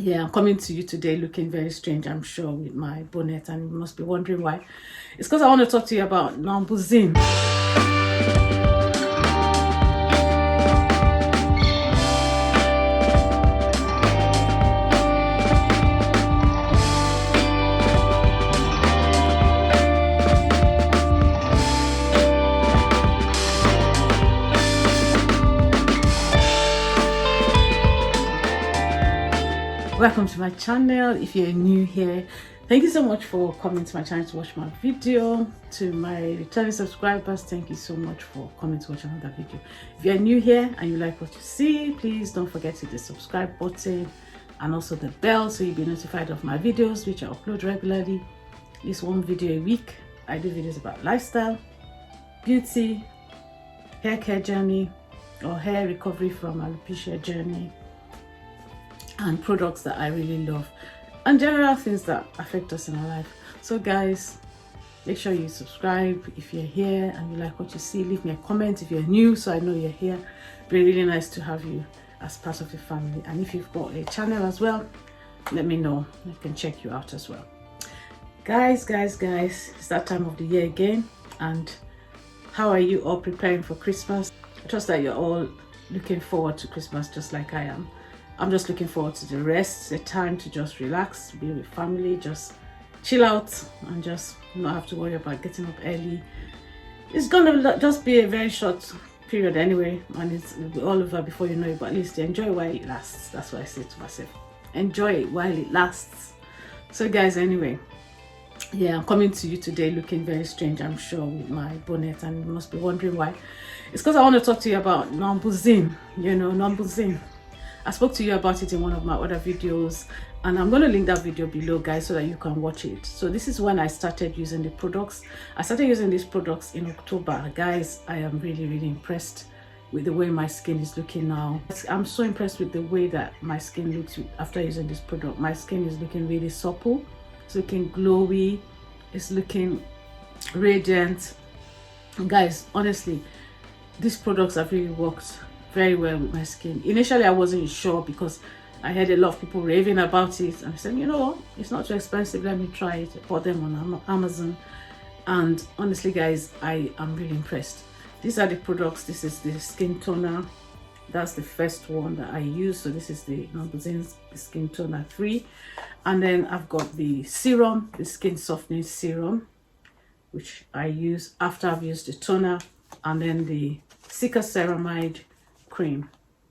Yeah, I'm coming to you today looking very strange, I'm sure, with my bonnet, and you must be wondering why. It's because I want to talk to you about Numbuzin. Welcome to my channel. If you're new here, thank you so much for coming to my channel to watch my video. To my returning subscribers, thank you so much for coming to watch another video. If you're new here and you like what you see, please don't forget to hit the subscribe button and also the bell so you'll be notified of my videos, which I upload regularly. At least one video a week. I do videos about lifestyle, beauty, hair care journey, or hair recovery from alopecia journey, and products that I really love, and general things that affect us in our life. So guys, make sure you subscribe. If you're here and you like what you see, leave me a comment if you're new so I know you're here. It'd be really nice to have you as part of the family. And if you've got a channel as well, let me know. I can check you out as well. Guys, it's that time of the year again, and how are you all preparing for Christmas? I trust that you're all looking forward to Christmas just like I am. I'm just looking forward to the rest, the time to just relax, be with family, just chill out and just not have to worry about getting up early. It's gonna just be a very short period anyway, and it'll be all over before you know it, but at least enjoy while it lasts. That's what I say to myself. Enjoy it while it lasts. So guys, anyway, yeah, I'm coming to you today looking very strange, I'm sure, with my bonnet, and you must be wondering why. It's because I want to talk to you about Numbuzin. Numbuzin. I spoke to you about it in one of my other videos, and I'm going to link that video below, guys, so that you can watch it. So this is when I started using the products. I started using these products in October. Guys, I am really impressed with the way my skin is looking now. I'm so impressed with the way that my skin looks after using this product. My skin is looking really supple. It's looking glowy. It's looking radiant. And guys, honestly, these products have really worked very well with my skin. Initially I wasn't sure because I heard a lot of people raving about it, and I said, you know what, it's not too expensive, let me try it. I bought them on Amazon, and honestly guys, I am really impressed. These are the products. This is the skin toner. That's the first one that I use. So this is the Numbuzin skin toner 3, and then I've got the serum, the skin softening serum, which I use after I've used the toner, and then the ceramide cream.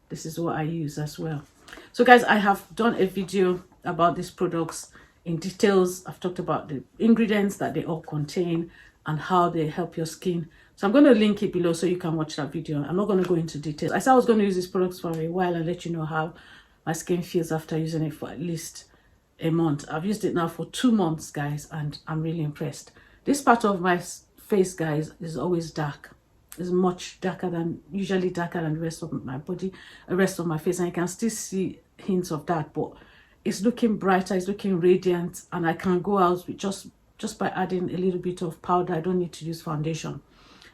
This is what I use as well. So guys, I have done a video about these products in details. I've talked about the ingredients that they all contain and how they help your skin. So I'm going to link it below so you can watch that video. I'm not going to go into details. I said I was going to use these products for a while and let you know how my skin feels after using it for at least a month. I've used it now for 2 months, guys, and I'm really impressed. This part of my face, guys, is always dark. Is much darker than, usually darker than the rest of my body, the rest of my face, and you can still see hints of that, but it's looking brighter, it's looking radiant, and I can go out with just by adding a little bit of powder. I don't need to use foundation.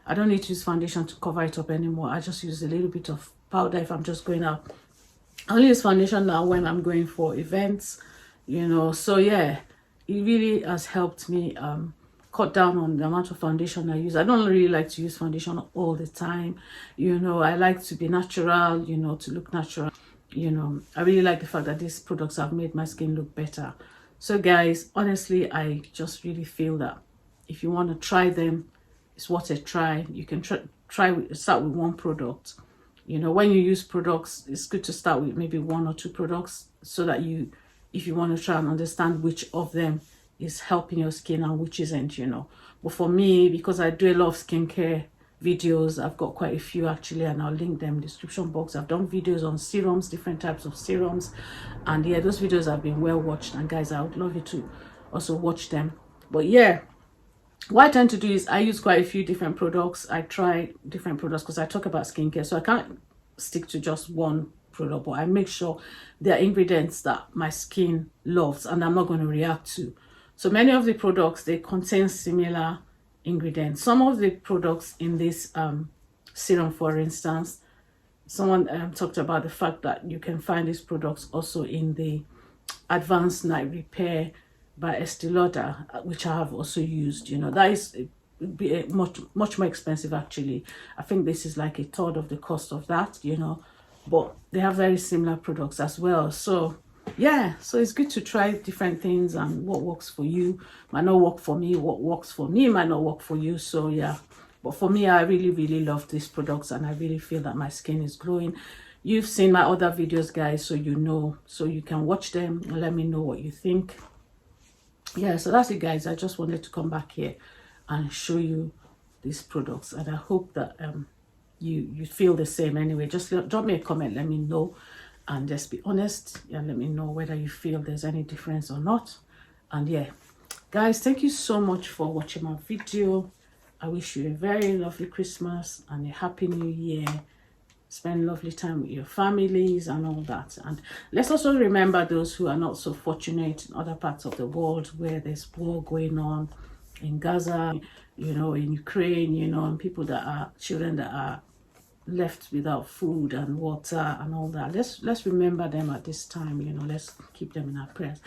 I don't need to use foundation to cover it up anymore. I just use a little bit of powder if I'm just going out. I only use foundation now when I'm going for events, so yeah, it really has helped me cut down on the amount of foundation I use. I don't really like to use foundation all the time. I like to be natural, to look natural. I really like the fact that these products have made my skin look better. So guys, honestly, I just really feel that if you want to try them, it's worth a try. You can start with one product. When you use products, it's good to start with maybe 1 or 2 products so that if you want to try and understand which of them is helping your skin and which isn't. But for me, because I do a lot of skincare videos, I've got quite a few actually, and I'll link them in the description box. I've done videos on serums, different types of serums, and yeah, those videos have been well watched, and guys, I would love you to also watch them. But yeah, what I tend to do is I use quite a few different products. I try different products because I talk about skincare, so I can't stick to just one product, but I make sure there are ingredients that my skin loves and I'm not going to react to. So many of the products, they contain similar ingredients. Some of the products in this serum, for instance, someone talked about the fact that you can find these products also in the Advanced Night Repair by Estee Lauder, which I have also used. You know, that is much more expensive actually. I think this is like a third of the cost of that, you know, but they have very similar products as well. So yeah, so it's good to try different things, and what works for you might not work for me, what works for me might not work for you. So yeah, but for me, I really love these products, and I really feel that my skin is glowing. You've seen my other videos, guys, so you know, so you can watch them and let me know what you think. Yeah, so that's it, guys. I just wanted to come back here and show you these products, and I hope that you feel the same. Anyway, just drop me a comment, let me know, and just be honest and let me know whether you feel there's any difference or not. And yeah, guys, thank you so much for watching my video. I wish you a very lovely Christmas and a happy new year. Spend lovely time with your families and all that. And let's also remember those who are not so fortunate in other parts of the world where there's war going on, in Gaza, you know, in Ukraine, you know, and people that are children that are left without food and water and all that. Let's remember them at this time, you know. Let's keep them in our prayers.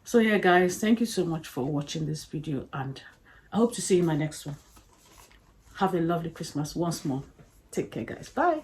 So yeah, guys, thank you so much for watching this video, and I hope to see you in my next one. Have a lovely Christmas once more. Take care, guys. Bye.